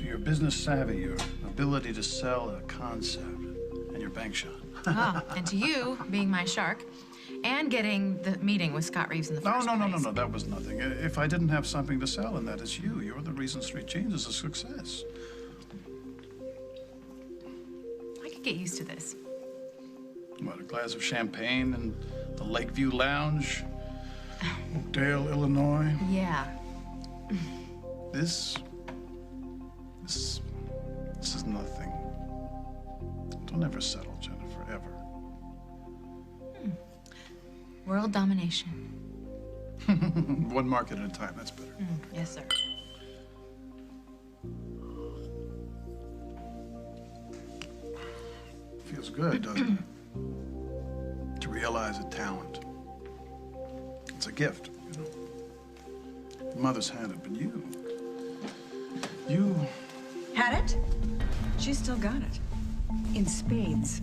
your business savvy, your ability to sell a concept, and your bank shot. Oh, and to you, being my shark, and getting the meeting with Scott Reeves in the first place. No, that was nothing. If I didn't have something to sell, and that is you. You're the reason Street Jeans is a success. I could get used to this. What, a glass of champagne in the Lakeview Lounge? Oakdale, Illinois? Yeah. This is nothing. Don't ever settle, Jennifer, ever. World domination. One market at a time, that's better. Yes, sir. Feels good, doesn't it? To realize a talent. It's a gift, you know. Your mother's had it, but you... Had it? She's still got it. In spades.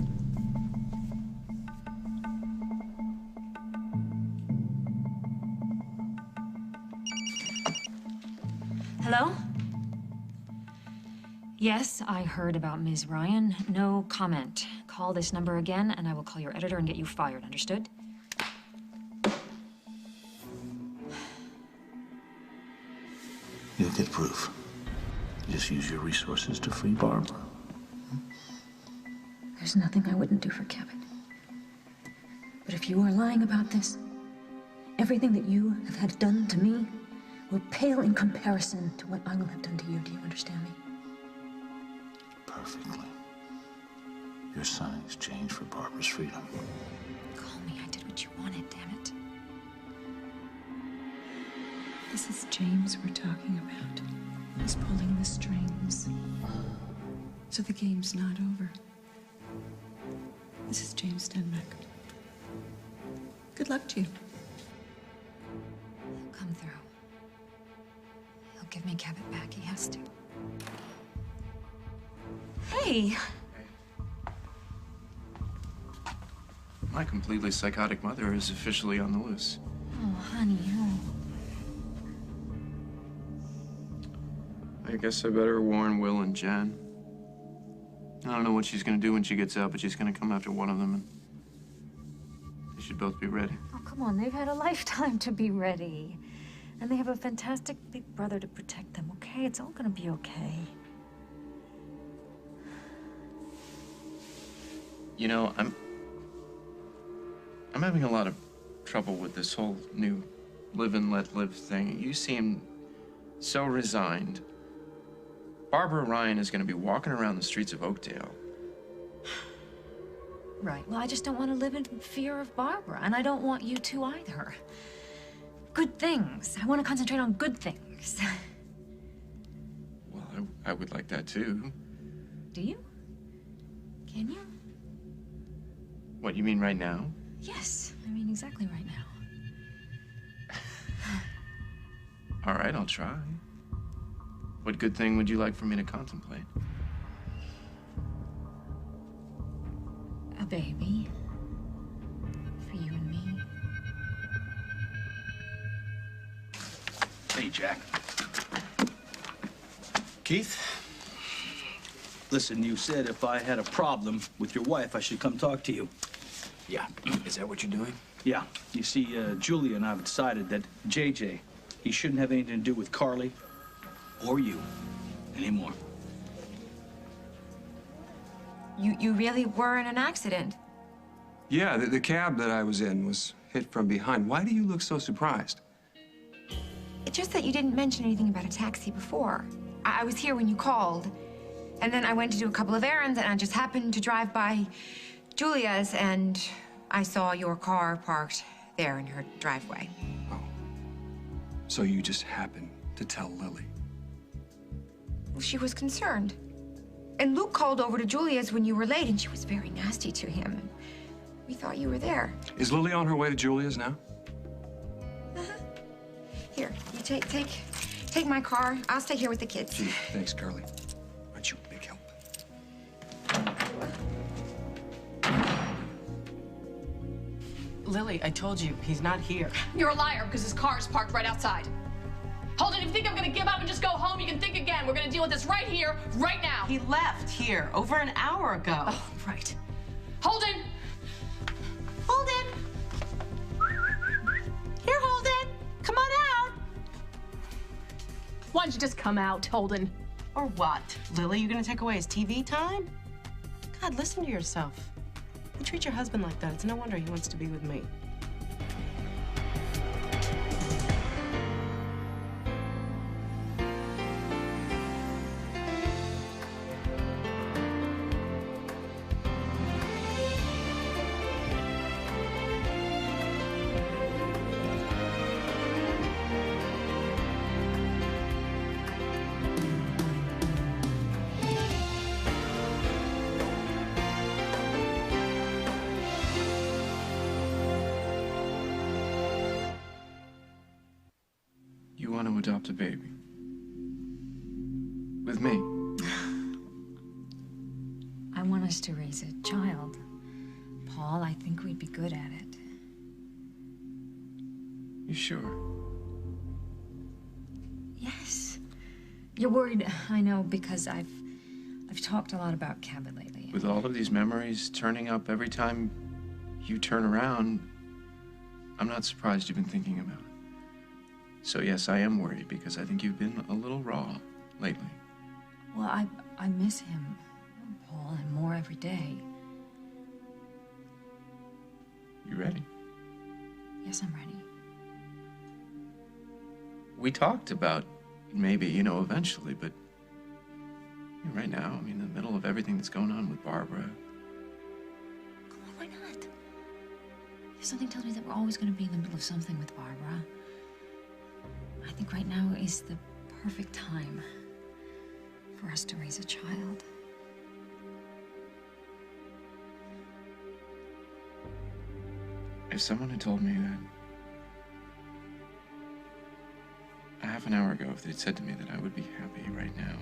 Hello? Yes, I heard about Ms. Ryan. No comment. Call this number again, and I will call your editor and get you fired. Understood? You'll get proof. Just use your resources to free Barbara. There's nothing I wouldn't do for Kevin. But if you are lying about this, everything that you have had done to me will pale in comparison to what I will have done to you. Do you understand me? Perfectly. Your son exchanged for Barbara's freedom. Call me. I did what you wanted, damn it. This is James we're talking about. He's pulling the strings. So the game's not over. This is James Stenbeck. Good luck to you. He'll come through. He'll give me Kevin back. He has to. Hey! My completely psychotic mother is officially on the loose. Oh, honey, oh. I guess I better warn Will and Jen. I don't know what she's gonna do when she gets out, but she's gonna come after one of them, and they should both be ready. Oh, come on. They've had a lifetime to be ready. And they have a fantastic big brother to protect them, okay? It's all gonna be okay. You know, I'm having a lot of trouble with this whole new live and let live thing. You seem so resigned. Barbara Ryan is going to be walking around the streets of Oakdale. Right. Well, I just don't want to live in fear of Barbara, and I don't want you to either. Good things. I want to concentrate on good things. Well, I would like that too. Do you? Can you? What, you mean right now? Yes. I mean, exactly right now. All right, I'll try. What good thing would you like for me to contemplate? A baby. For you and me. Hey, Jack. Keith? Listen, you said if I had a problem with your wife, I should come talk to you. Yeah. Is that what you're doing? Yeah. You see, Julia and I have decided that JJ, he shouldn't have anything to do with Carly or you anymore. You really were in an accident. Yeah, the cab that I was in was hit from behind. Why do you look so surprised? It's just that you didn't mention anything about a taxi before. I was here when you called. And then I went to do a couple of errands, and I just happened to drive by Julia's, and I saw your car parked there in her driveway. Oh. So you just happened to tell Lily? She was concerned. And Luke called over to Julia's when you were late, and she was very nasty to him. We thought you were there. Is Lily on her way to Julia's now? Here, you take my car. I'll stay here with the kids. Gee, thanks, Carly. Aren't you a big help? Lily, I told you, he's not here. You're a liar because his car is parked right outside. Holden, if you think I'm gonna give up and just go home, you can think again. We're gonna deal with this right here, right now. He left here over an hour ago. Oh, right. Holden! Holden! Here, Holden! Come on out! Why don't you just come out, Holden? Or what? Lily, you gonna take away his TV time? God, listen to yourself. You treat your husband like that. It's no wonder he wants to be with me. You want to adopt a baby? With me? I want us to raise a child. Paul, I think we'd be good at it. You sure? Yes. You're worried, I know, because I've talked a lot about Cabot lately. With all of these memories turning up every time you turn around, I'm not surprised you've been thinking about it. So yes, I am worried because I think you've been a little raw lately. Well, I miss him, Paul, and more every day. You ready? Yes, I'm ready. We talked about maybe, you know, eventually, but right now, I mean, in the middle of everything that's going on with Barbara. Come on, why not? Something tells me that we're always going to be in the middle of something with Barbara. I think right now is the perfect time for us to raise a child. If someone had told me that a half an hour ago, if they'd said to me that I would be happy right now.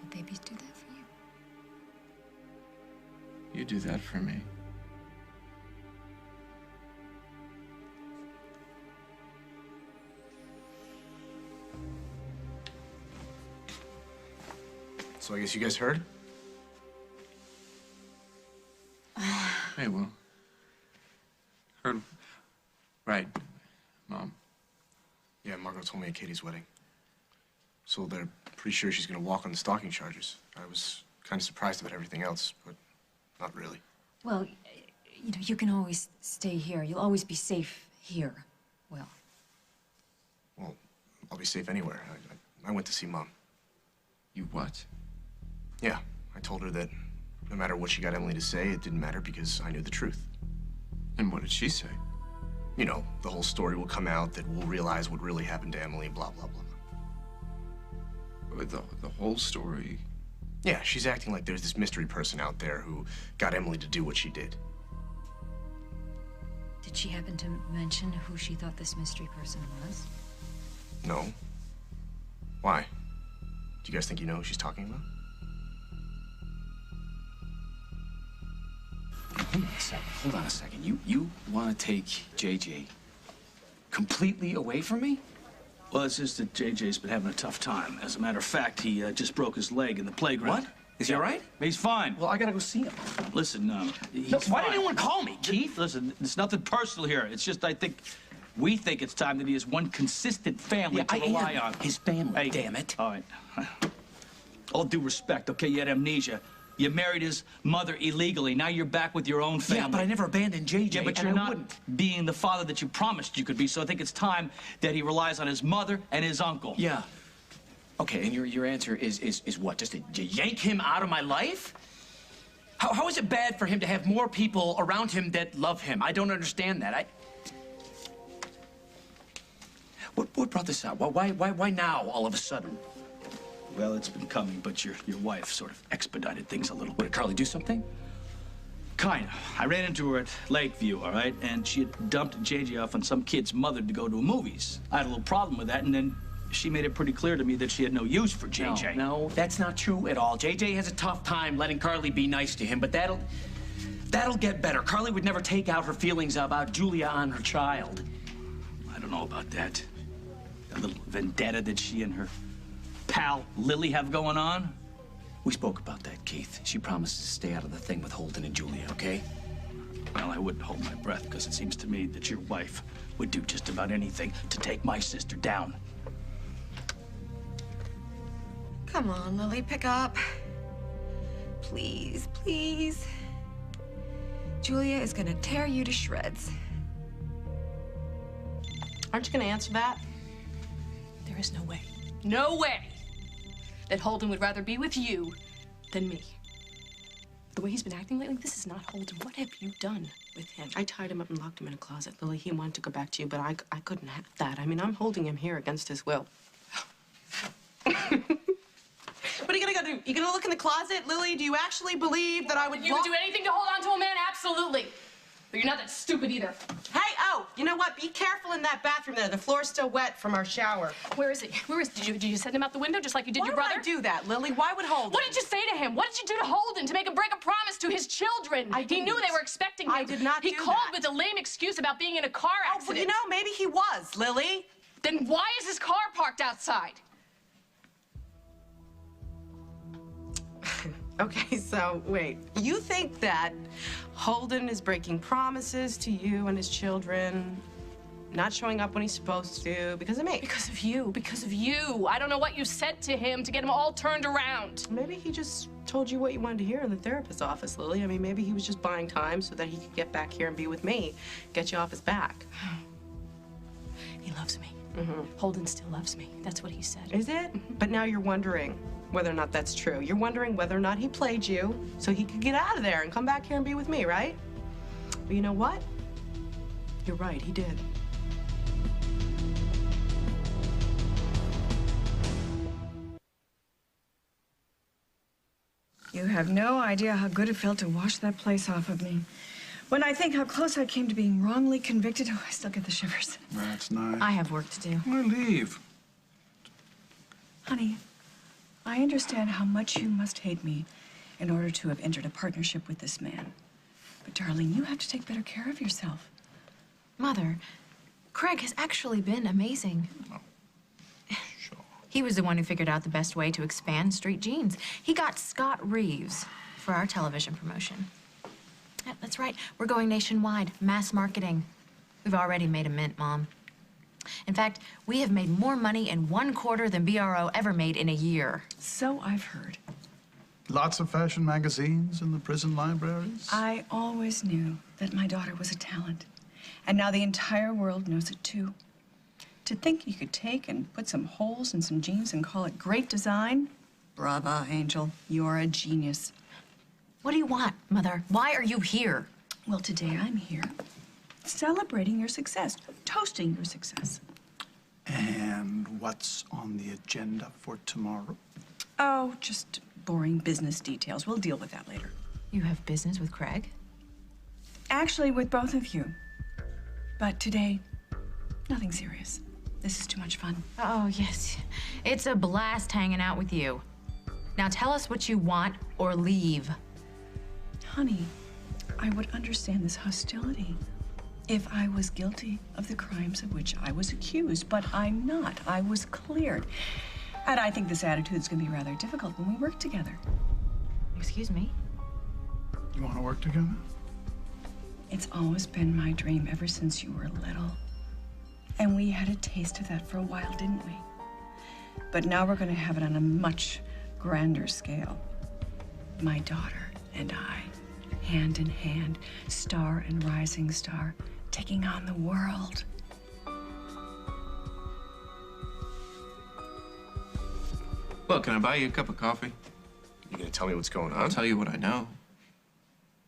Will babies do that for you? You do that for me. So I guess you guys heard? Hey, Will. Heard. Right, Mom. Yeah, Margot told me at Katie's wedding. So they're pretty sure she's gonna walk on the stalking charges. I was kind of surprised about everything else, but not really. Well, you know, you can always stay here. You'll always be safe here, Will. Well, I'll be safe anywhere. I went to see Mom. You what? Yeah, I told her that no matter what she got Emily to say, it didn't matter because I knew the truth. And what did she say? You know, the whole story will come out, that we'll realize what really happened to Emily, blah, blah, blah. The whole story? Yeah, she's acting like there's this mystery person out there who got Emily to do what she did. Did she happen to mention who she thought this mystery person was? No. Why? Do you guys think you know who she's talking about? Hold on a second. You want to take JJ completely away from me? Well, it's just that JJ's been having a tough time. As a matter of fact, he just broke his leg in the playground. What? Is he all right? He's fine. Well, I gotta go see him. Listen, he's Why fine. didn't anyone call me, Keith? Listen, it's nothing personal here. It's just we think it's time that he has one consistent family to rely on. His family, Hey, damn it. All right. All due respect, okay? You had amnesia. You married his mother illegally. Now you're back with your own family. Yeah, but I never abandoned JJ. Yeah, but and you're I not wouldn't. being the father that you promised you could be. So I think it's time that he relies on his mother and his uncle. Yeah. Okay, and your answer is what? Just to yank him out of my life? How is it bad for him to have more people around him that love him? I don't understand that. What brought this out? Why now, all of a sudden? Well, it's been coming, but your wife sort of expedited things a little bit. Did Carly do something? Kind of. I ran into her at Lakeview, all right? And she had dumped JJ off on some kid's mother to go to movies. I had a little problem with that, and then she made it pretty clear to me that she had no use for JJ. No, that's not true at all. JJ has a tough time letting Carly be nice to him, but that'll get better. Carly would never take out her feelings about Julia on her child. I don't know about that. That little vendetta that she and her pal Lily have going on. We spoke about that, Keith. She promised to stay out of the thing with Holden and Julia, okay? Well, I wouldn't hold my breath because it seems to me that your wife would do just about anything to take my sister down. Come on, Lily, pick up. Please, please. Julia is gonna tear you to shreds. Aren't you gonna answer that? There is no way. No way that Holden would rather be with you than me. The way he's been acting lately, this is not Holden. What have you done with him? I tied him up and locked him in a closet, Lily. He wanted to go back to you, but I couldn't have that. I mean, I'm holding him here against his will. What are you gonna go do? You gonna look in the closet, Lily? Do you actually believe that I would? You would do anything to hold on to a man? Absolutely. But you're not that stupid either. Hey, oh, you know what? Be careful in that bathroom there. The floor's still wet from our shower. Where is it? Where is it? Did you send him out the window just like you did your brother? Why would I do that, Lily? Why would Holden? What did you say to him? What did you do to Holden to make him break a promise to his children? He knew they were expecting him. I did not do He called with a lame excuse about being in a car accident. Well, you know, maybe he was, Lily. Then why is his car parked outside? Okay, so wait. You think that Holden is breaking promises to you and his children, not showing up when he's supposed to because of me? Because of you. Because of you. I don't know what you said to him to get him all turned around. Maybe he just told you what you wanted to hear in the therapist's office, Lily. I mean, maybe he was just buying time so that he could get back here and be with me, get you off his back. He loves me. Holden still loves me. That's what he said. Is it? But now you're wondering whether or not that's true. You're wondering whether or not he played you so he could get out of there and come back here and be with me, right? But you know what? You're right, he did. You have no idea how good it felt to wash that place off of me. When I think how close I came to being wrongly convicted, oh, I still get the shivers. That's nice. I have work to do. Well, leave. Honey, I understand how much you must hate me in order to have entered a partnership with this man. But, darling, you have to take better care of yourself. Mother, Craig has actually been amazing. Sure. He was the one who figured out the best way to expand Street Jeans. He got Scott Reeves for our television promotion. Yeah, that's right. We're going nationwide, mass marketing. We've already made a mint, Mom. In fact, we have made more money in 1 quarter than BRO ever made in a year. So I've heard. Lots of fashion magazines in the prison libraries. I always knew that my daughter was a talent. And now the entire world knows it, too. To think you could take and put some holes in some jeans and call it great design? Brava, Angel. You're a genius. What do you want, Mother? Why are you here? Well, today I'm here celebrating your success, toasting your success. And what's on the agenda for tomorrow? Oh, just boring business details. We'll deal with that later. You have business with Craig? Actually, with both of you. But today, nothing serious. This is too much fun. Oh, yes. It's a blast hanging out with you. Now tell us what you want or leave. Honey, I would understand this hostility if I was guilty of the crimes of which I was accused, but I'm not. I was cleared. And I think this attitude's gonna be rather difficult when we work together. Excuse me? You want to work together? It's always been my dream ever since you were little. And we had a taste of that for a while, didn't we? But now we're gonna have it on a much grander scale. My daughter and I, hand in hand, star and rising star, taking on the world. Look, can I buy you a cup of coffee? You gonna tell me what's going I'll on? tell you what I know.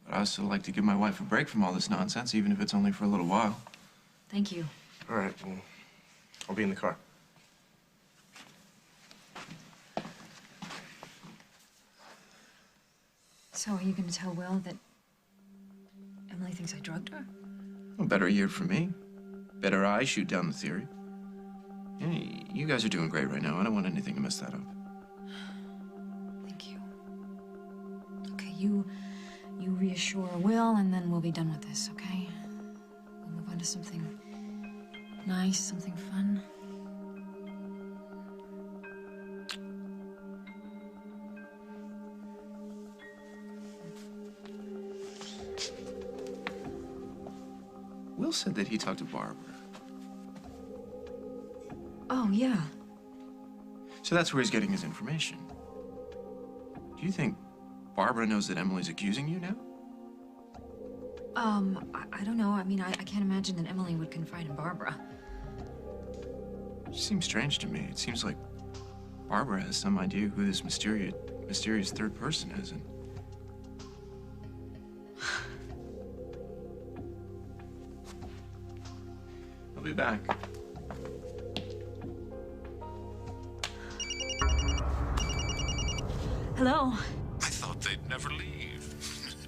But I also like to give my wife a break from all this nonsense, even if it's only for a little while. Thank you. All right, well, I'll be in the car. So are you going to tell Will that Emily thinks I drugged her? Well, better year for me. Better I shoot down the theory. Yeah, you guys are doing great right now. I don't want anything to mess that up. Thank you. Okay, you reassure Will, and then we'll be done with this, okay? We'll move on to something nice, something fun. Will said that he talked to Barbara. Oh, yeah. So that's where he's getting his information. Do you think Barbara knows that Emily's accusing you now? I don't know. I mean, I can't imagine that Emily would confide in Barbara. It seems strange to me. It seems like Barbara has some idea who this mysterious third person is, and I'll be back. Hello? I thought they'd never leave.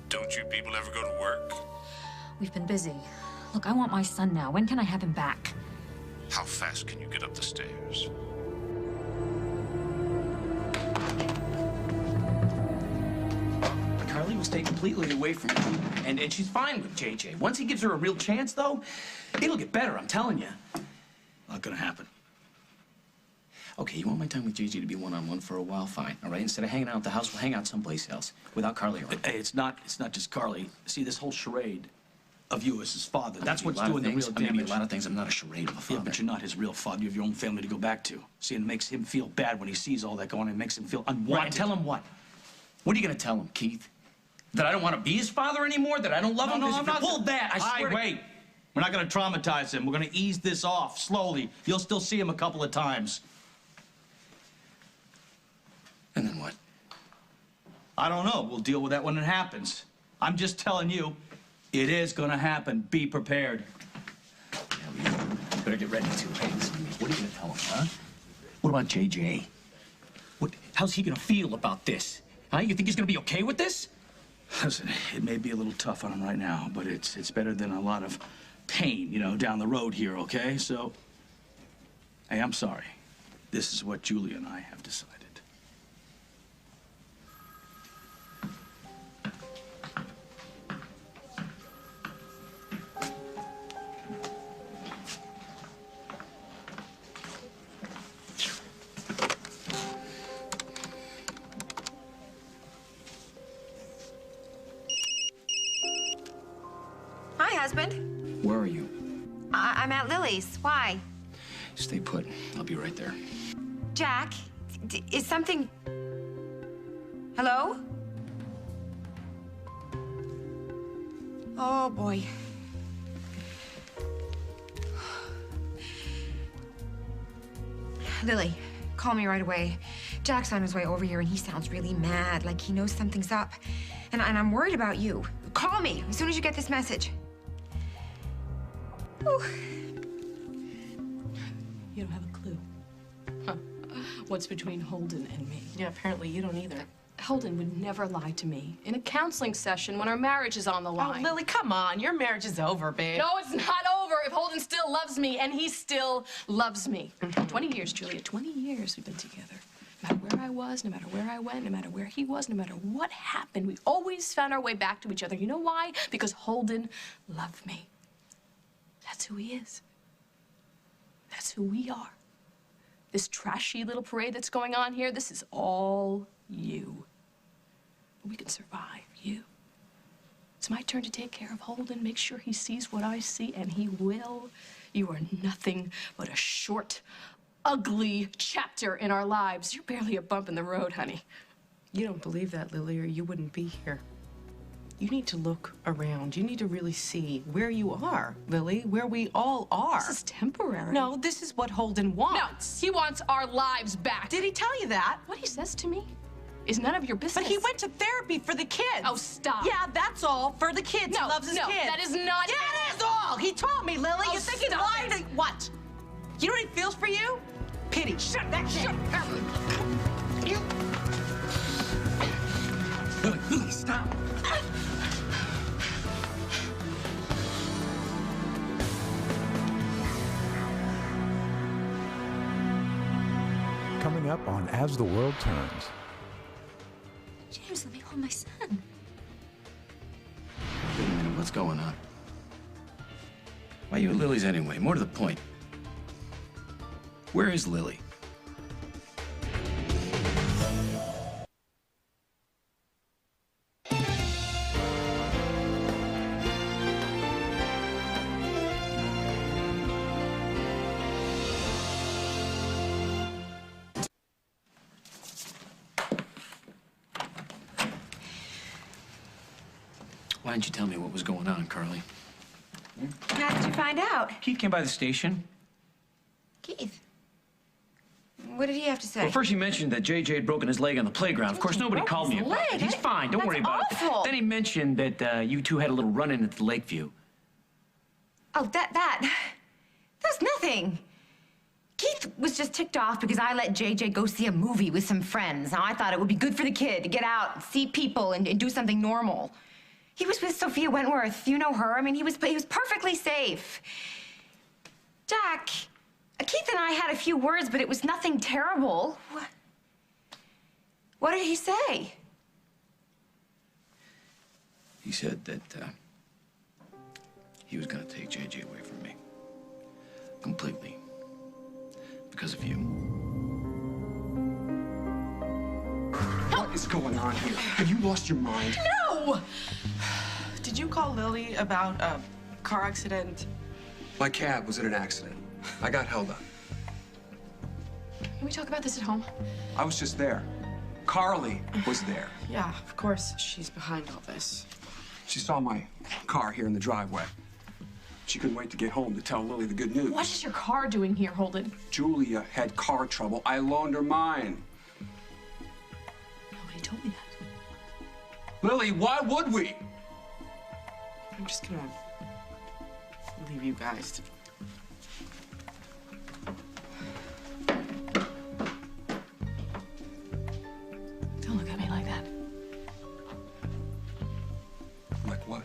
Don't you people ever go to work? We've been busy. Look, I want my son now. When can I have him back? How fast can you get up the stairs? Carly will stay completely away from you, and she's fine with JJ. Once he gives her a real chance, though, it'll get better, I'm telling you. Not gonna happen. Okay, you want my time with JJ to be one-on-one for a while? Fine, all right? Instead of hanging out at the house, we'll hang out someplace else without Carly around. Hey, it's not just Carly. See, this whole charade of you as his father, that's Maybe what's doing the real maybe damage. a lot of things. I'm not a charade of a father. Yeah, but you're not his real father. You have your own family to go back to. See, and it makes him feel bad when he sees all that going on. It makes him feel unwanted. Right, and tell him what? What are you gonna tell him, Keith? That I don't want to be his father anymore? That I don't love him? No, Because I'm if you not. pulled that, I swear to... Wait. We're not going to traumatize him. We're going to ease this off slowly. You'll still see him a couple of times. And then what? I don't know. We'll deal with that when it happens. I'm just telling you, it is going to happen. Be prepared. Yeah, well, you better get ready to. Hey, listen to me. What are you gonna tell him, huh? What about JJ? How's he gonna feel about this? Huh? You think he's gonna be okay with this? Listen, it may be a little tough on him right now, but it's better than a lot of pain, you know, down the road here, okay? So, hey, I'm sorry. This is what Julia and I have decided. Hi, husband. Where are you? I'm at Lily's. Why? Stay put. I'll be right there. Jack, is something... Hello? Oh, boy. Lily, call me right away. Jack's on his way over here, and he sounds really mad, like he knows something's up. And I'm worried about you. Call me as soon as you get this message. Whew. You don't have a clue. Huh. What's between Holden and me? Yeah, apparently you don't either. Holden would never lie to me in a counseling session when our marriage is on the line. Oh, Lily, come on. Your marriage is over, babe. No, it's not over if Holden still loves me, and he still loves me. 20 years, Julia, 20 years we've been together. No matter where I was, no matter where I went, no matter where he was, no matter what happened, we always found our way back to each other. You know why? Because Holden loved me. That's who he is. That's who we are. This trashy little parade that's going on here, this is all you. But we can survive you. It's my turn to take care of Holden, make sure he sees what I see, and he will. You are nothing but a short, ugly chapter in our lives. You're barely a bump in the road, honey. You don't believe that, Lily, or you wouldn't be here. You need to look around. You need to really see where you are, Lily, where we all are. This is temporary. No, this is what Holden wants. No, he wants our lives back. Did he tell you that? What he says to me is none of your business. But he went to therapy for the kids. Oh, stop. Yeah, that's all. For the kids. No, He loves his no, kids. that is not... Yeah, it is all. He told me, Lily. Oh, You think he's stop lying it. to... What? You know what he feels for you? Pity. Shut that shit. Lily, stop. Coming up on As the World Turns. James, let me hold my son. Wait a minute, what's going on? Why are you at Lily's anyway? More to the point. Where is Lily? Why didn't you tell me what was going on, Carly? How did you find out? Keith came by the station. Keith. What did he have to say? Well, first he mentioned that JJ had broken his leg on the playground. Of course, nobody called me about it. He's fine. Don't worry about it. Then he mentioned that you two had a little run-in at the Lakeview. Oh, that's nothing. Keith was just ticked off because I let JJ go see a movie with some friends. Now, I thought it would be good for the kid to get out, see people, and do something normal. He was with Sophia Wentworth. You know her. I mean, he was perfectly safe. Jack, Keith and I had a few words, but it was nothing terrible. What did he say? He said that he was going to take JJ away from me. Completely. Because of you. What is going on here? Have you lost your mind? No! Did you call Lily about a car accident? My cab was in an accident. I got held up. Can we talk about this at home? I was just there. Carly was there. Yeah, of course she's behind all this. She saw my car here in the driveway. She couldn't wait to get home to tell Lily the good news. What is your car doing here, Holden? Julia had car trouble. I loaned her mine. Nobody told me that. Lily, why would we? I'm just gonna leave you guys to... Don't look at me like that. Like what?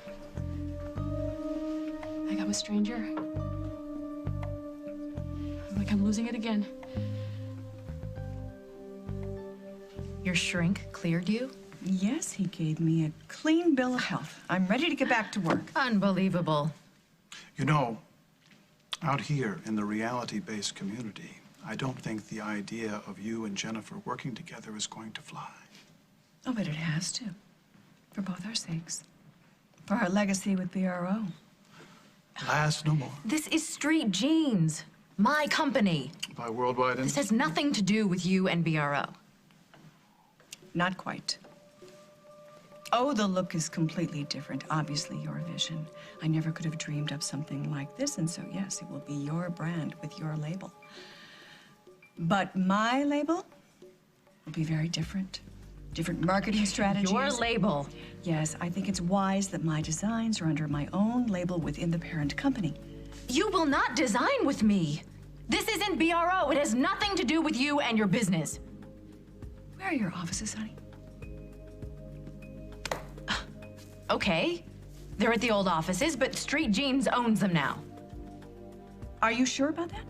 Like I'm a stranger. Like I'm losing it again. Your shrink cleared you? Yes, he gave me a clean bill of health. I'm ready to get back to work. Unbelievable. You know, out here in the reality-based community, I don't think the idea of you and Jennifer working together is going to fly. Oh, but it has to. For both our sakes. For our legacy with BRO. Last no more. This is Street Jeans, my company. By Worldwide This has nothing to do with you and BRO. Not quite. Oh, the look is completely different. Obviously, your vision. I never could have dreamed up something like this, and so, yes, it will be your brand with your label. But my label will be very different. Different marketing strategies. Your label. Yes, I think it's wise that my designs are under my own label within the parent company. You will not design with me. This isn't BRO. It has nothing to do with you and your business. Where are your offices, honey? Okay. They're at the old offices, but Street Jeans owns them now. Are you sure about that?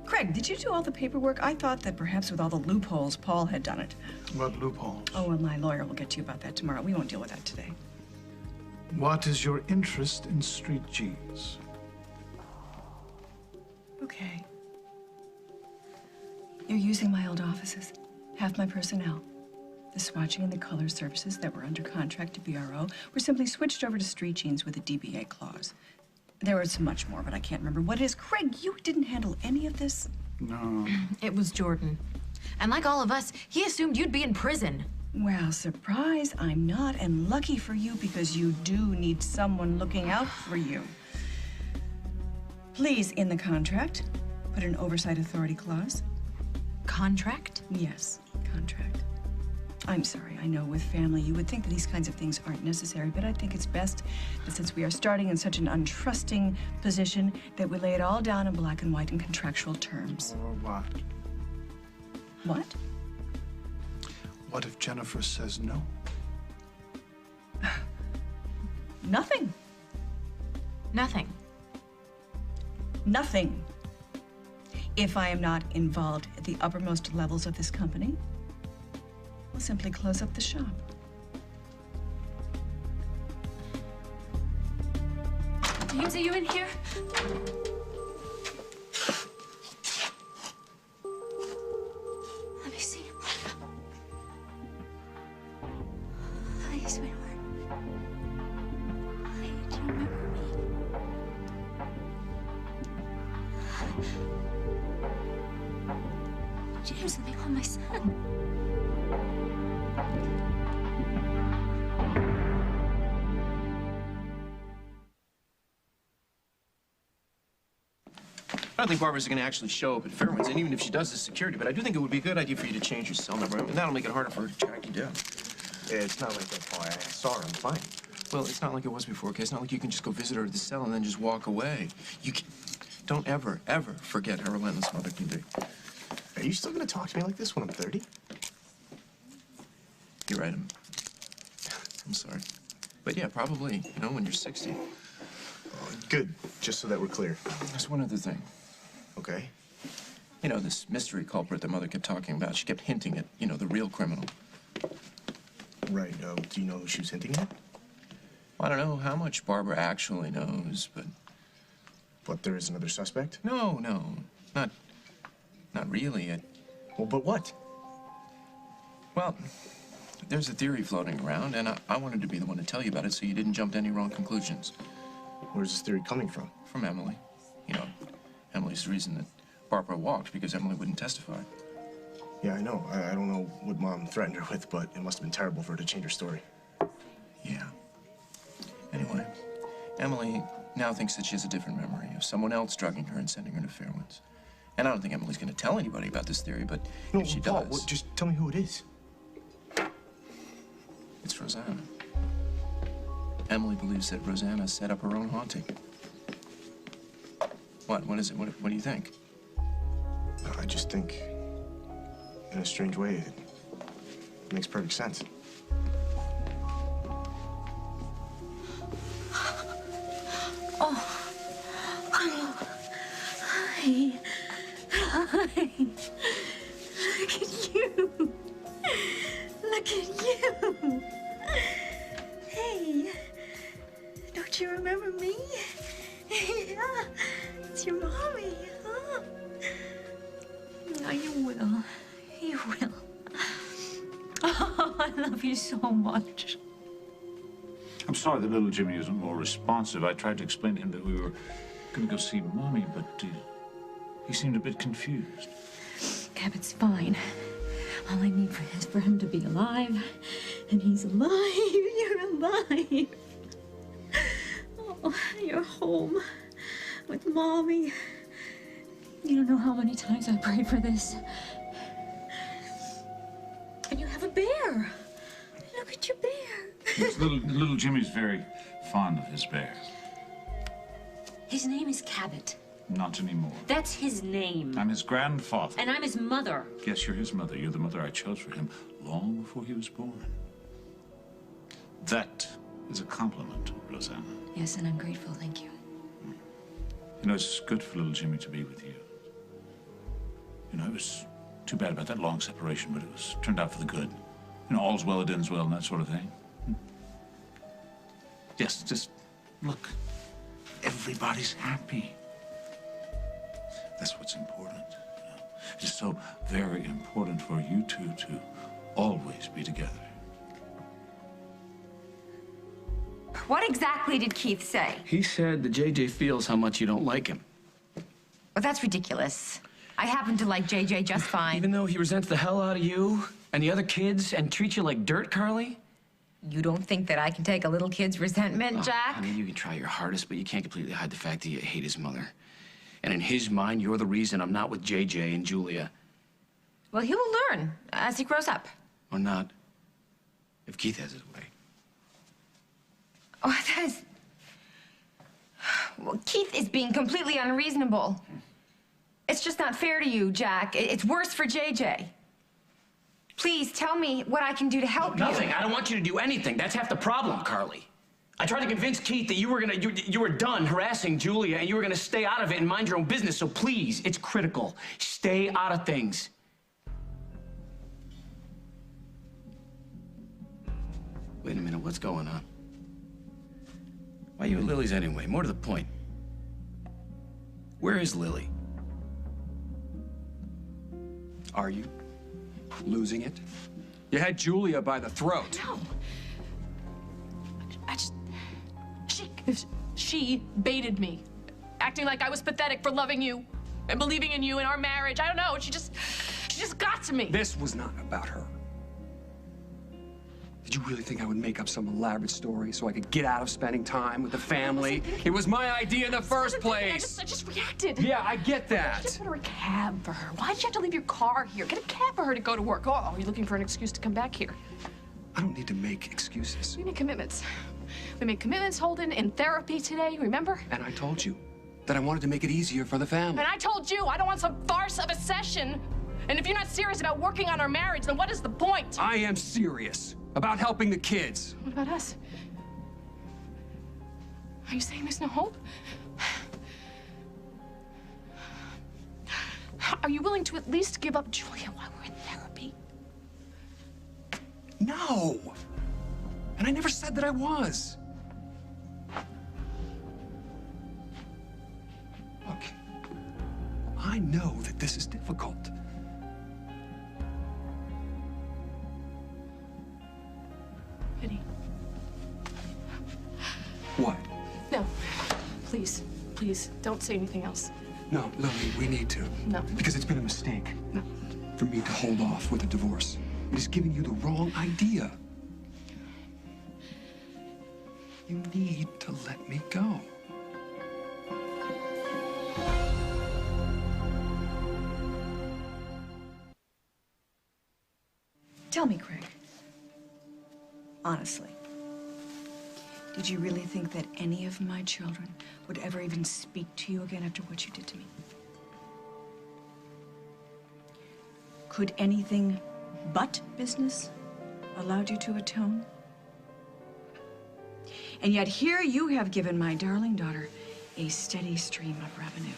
Craig, did you do all the paperwork? I thought that perhaps with all the loopholes, Paul had done it. What loopholes? Oh, well, my lawyer will get to you about that tomorrow. We won't deal with that today. What is your interest in Street Jeans? Okay. You're using my old offices. Half my personnel. The swatching and the color services that were under contract to BRO were simply switched over to Street Jeans with a DBA clause. There was much more, but I can't remember what it is. Craig, you didn't handle any of this? No. It was Jordan. And like all of us, he assumed you'd be in prison. Well, surprise, I'm not, and lucky for you because you do need someone looking out for you. Please, in the contract, put an oversight authority clause. Contract? Yes, contract. I'm sorry, I know with family you would think that these kinds of things aren't necessary, but I think it's best that since we are starting in such an untrusting position that we lay it all down in black and white in contractual terms. Or what? What? What if Jennifer says no? Nothing. Nothing. Nothing. If I am not involved at the uppermost levels of this company, we'll simply close up the shop. James, are you in here? Let me see. Hi, sweetheart. Hi, do you remember me? James, let me hold my son. don't think Barbara's going to actually show up at Fairwinds, and even if she does the security, but I do think it would be a good idea for you to change your cell number, and that'll make it harder for her to track you down. It's not like that, Paul. I saw her. I'm fine. Well, it's not like it was before, okay? It's not like you can just go visit her at the cell and then just walk away. You can... Don't ever, ever forget how relentless Mother can be. Are you still going to talk to me like this when I'm 30? You're right, I'm sorry. But yeah, probably, you know, when you're 60. Oh, good, just so that we're clear. There's one other thing. Okay. You know, this mystery culprit that Mother kept talking about, she kept hinting at, you know, the real criminal. Right, do you know who she was hinting at? I don't know how much Barbara actually knows, but... But there is another suspect? No, not really. Well, but what? Well, there's a theory floating around, and I wanted to be the one to tell you about it so you didn't jump to any wrong conclusions. Where's this theory coming from? From Emily. You know, Emily's the reason that Barbara walked, because Emily wouldn't testify. Yeah, I know. I don't know what Mom threatened her with, but it must have been terrible for her to change her story. Yeah. Anyway, Emily now thinks that she has a different memory of someone else drugging her and sending her to Fairwinds. And I don't think Emily's going to tell anybody about this theory, but if she Paul, does... just tell me who it is. It's Rosanna. Emily believes that Rosanna set up her own haunting. What is it? What do you think? I just think, in a strange way, it makes perfect sense. Oh. Hi. Hi. Look at you. Look at you. Hey. Don't you remember me? Yeah. It's your mommy, huh? Oh, you will. You will. Oh, I love you so much. I'm sorry that little Jimmy isn't more responsive. I tried to explain to him that we were going to go see Mommy, but he seemed a bit confused. Cabot's fine. All I need is for him to be alive, and he's alive. You're alive. Oh, you're home with Mommy. You don't know how many times I prayed for this. And you have a bear. Look at your bear. Yes, little Jimmy's very fond of his bear. His name is Cabot. Not anymore. That's his name. I'm his grandfather. And I'm his mother. Yes, you're his mother. You're the mother I chose for him long before he was born. That is a compliment, Rosanna. Yes, and I'm grateful, thank you. You know, it's good for little Jimmy to be with you. You know, it was too bad about that long separation, but it was turned out for the good. You know, all's well that ends well and that sort of thing. Yes, just look. Everybody's happy. That's what's important. You know? It's so very important for you two to always be together. What exactly did Keith say? He said that JJ feels how much you don't like him. Well, that's ridiculous. I happen to like JJ just fine. Even though he resents the hell out of you and the other kids and treats you like dirt, Carly? You don't think that I can take a little kid's resentment, Jack? I mean, you can try your hardest, but you can't completely hide the fact that you hate his mother. And in his mind, you're the reason I'm not with JJ and Julia. Well, he will learn as he grows up. Or not. If Keith has his way. Oh, that is... Well, Keith is being completely unreasonable. It's just not fair to you, Jack. It's worse for JJ. Please tell me what I can do to help you. Nothing. I don't want you to do anything. That's half the problem, Carly. I tried to convince Keith that you were done harassing Julia and you were gonna stay out of it and mind your own business. So please, it's critical. Stay out of things. Wait a minute. What's going on? Why are you at Lily's anyway? More to the point. Where is Lily? Are you losing it? You had Julia by the throat. No. She baited me, acting like I was pathetic for loving you and believing in you and our marriage. I don't know. She just got to me. This was not about her. Did you really think I would make up some elaborate story so I could get out of spending time with the family? It was my idea in the first place. I just reacted. Yeah, I get that. You just order a cab for her. Why did you have to leave your car here? Get a cab for her to go to work. Oh, are you looking for an excuse to come back here? I don't need to make excuses. We make commitments. We made commitments, Holden, in therapy today, remember? And I told you that I wanted to make it easier for the family. And I told you I don't want some farce of a session. And if you're not serious about working on our marriage, then what is the point? I am serious about helping the kids. What about us? Are you saying there's no hope? Are you willing to at least give up Julia while we're in therapy? No. And I never said that I was. Look, I know that this is difficult. Eddie. What? No. Please, please, don't say anything else. No, Lily, we need to. No. Because it's been a mistake. No. For me to hold off with a divorce. It is giving you the wrong idea. You need to let me go. Tell me, Craig. Honestly, did you really think that any of my children would ever even speak to you again after what you did to me? Could anything but business allowed you to atone? And yet here you have given my darling daughter a steady stream of revenue.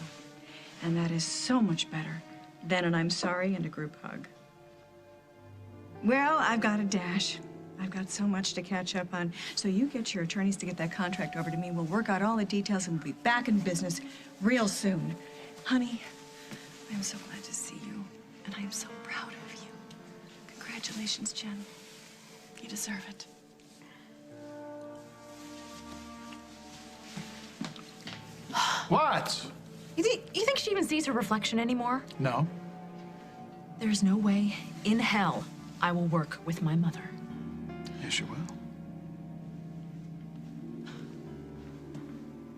And that is so much better than an I'm sorry and a group hug. Well, I've got a dash. I've got so much to catch up on. So you get your attorneys to get that contract over to me. We'll work out all the details and we'll be back in business real soon. Honey, I am so glad to see you. And I am so proud of you. Congratulations, Jen. You deserve it. What? You think she even sees her reflection anymore? No. There's no way in hell I will work with my mother. Yes, you will.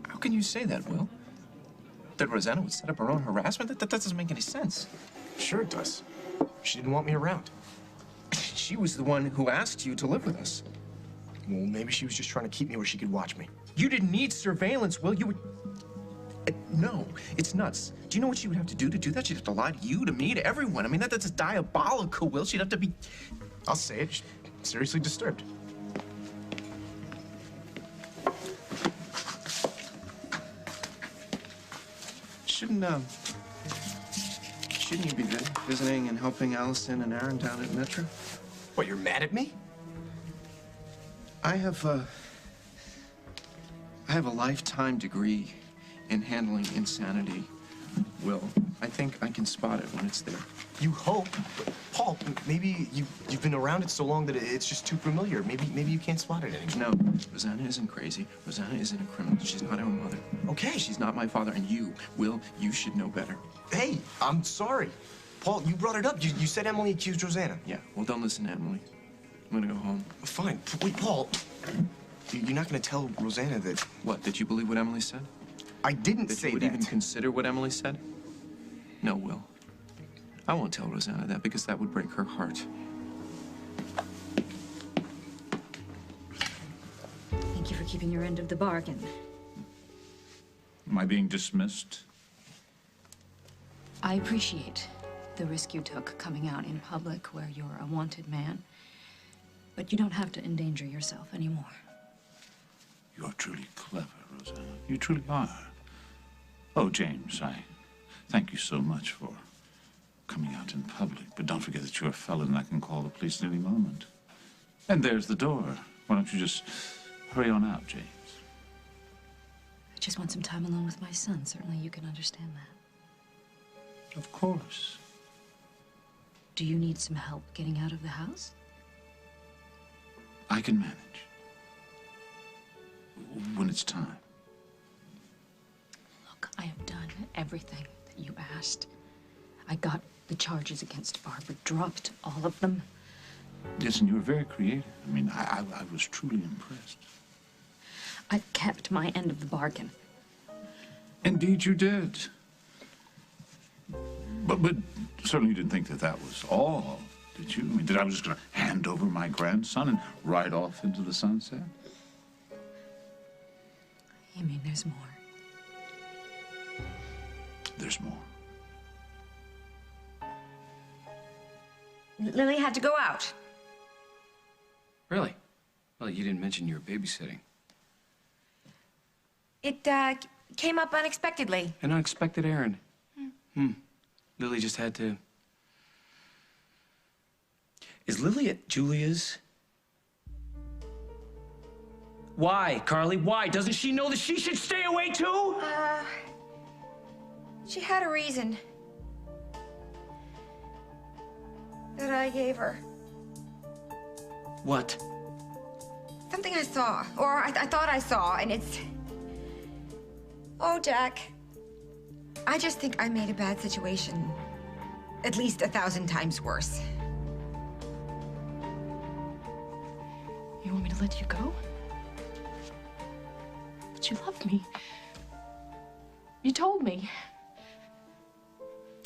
How can you say that, Will? That Rosanna would set up her own harassment? That doesn't make any sense. Sure it does. She didn't want me around. She was the one who asked you to live with us. Well, maybe she was just trying to keep me where she could watch me. You didn't need surveillance, Will. You would... No, it's nuts. Do you know what she would have to do that? She'd have to lie to you, to me, to everyone. I mean, that's diabolical, Will. She'd have to be... I'll say it. She's seriously disturbed. Shouldn't you be visiting and helping Allison and Aaron down at Metro? What, you're mad at me? I have a lifetime degree in handling insanity, Will. I think I can spot it when it's there. You hope. Paul, maybe you've been around it so long that it's just too familiar. Maybe you can't spot it anymore. No, Rosanna isn't crazy. Rosanna isn't a criminal. She's not our mother. Okay. She's not my father, and you, Will, you should know better. Hey, I'm sorry. Paul, you brought it up. You said Emily accused Rosanna. Yeah, well, don't listen to Emily. I'm gonna go home. Fine. Wait, Paul. You're not gonna tell Rosanna that... What, that you believe what Emily said? I didn't say that. That you would even consider what Emily said? No, Will. I won't tell Rosanna that because that would break her heart. Thank you for keeping your end of the bargain. Am I being dismissed? I appreciate the risk you took coming out in public where you're a wanted man. But you don't have to endanger yourself anymore. You're truly clever, Rosanna. You truly are. Oh, James, I thank you so much for coming out in public. But don't forget that you're a felon and I can call the police at any moment. And there's the door. Why don't you just hurry on out, James? I just want some time alone with my son. Certainly you can understand that. Of course. Do you need some help getting out of the house? I can manage. When it's time. Look, I have done everything that you asked. I got the charges against Barbara, dropped all of them. Yes, and you were very creative. I mean, I was truly impressed. I've kept my end of the bargain. Indeed you did. But certainly you didn't think that that was all, did you? I mean, that I was just going to hand over my grandson and ride off into the sunset? You mean there's more? There's more. Lily had to go out. Really? Well, you didn't mention you were babysitting. It came up unexpectedly. An unexpected errand. Lily just had to... Is Lily at Julia's? Why, Carly? Why? Doesn't she know that she should stay away too? She had a reason that I gave her. What? Something I saw, or I thought I saw, and it's... Oh, Jack. I just think I made a bad situation at least 1,000 times worse. You want me to let you go? But you love me. You told me.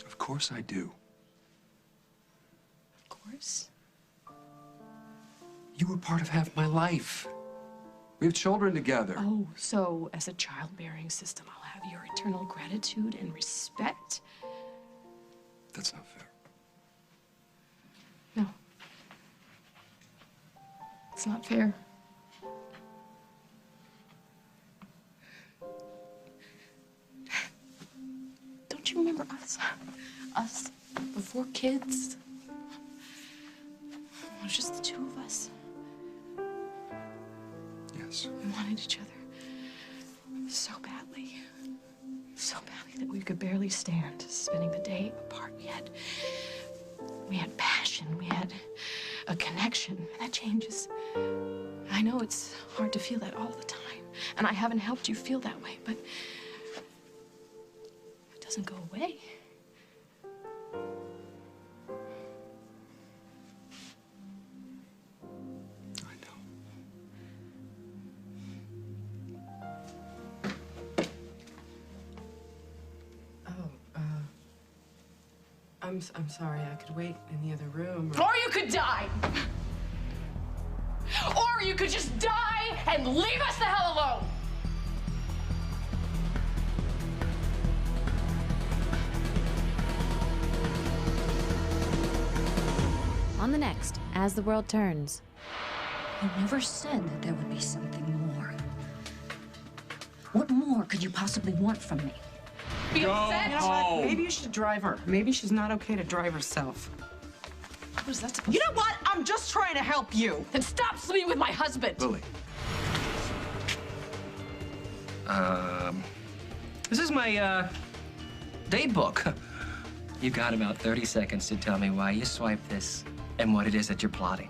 Of course I do. Of course. You were part of half my life. We have children together. Oh, so as a childbearing system, I'll have your eternal gratitude and respect? That's not fair. No. It's not fair. Don't you remember us? Us before kids? It was just the two of us. Yes. We wanted each other so badly. So badly that we could barely stand spending the day apart. We had passion, we had a connection, and that changes. I know it's hard to feel that all the time, and I haven't helped you feel that way, but it doesn't go away. I'm sorry, I could wait in the other room. Or you could die! Or you could just die and leave us the hell alone! On the next, As the World Turns. You never said that there would be something more. What more could you possibly want from me? You know what? Maybe you should drive her. Maybe she's not okay to drive herself. What is that supposed You know what? I'm just trying to help you. Then stop sleeping with my husband! Lily. This is my, date book. You got about 30 seconds to tell me why you swiped this and what it is that you're plotting.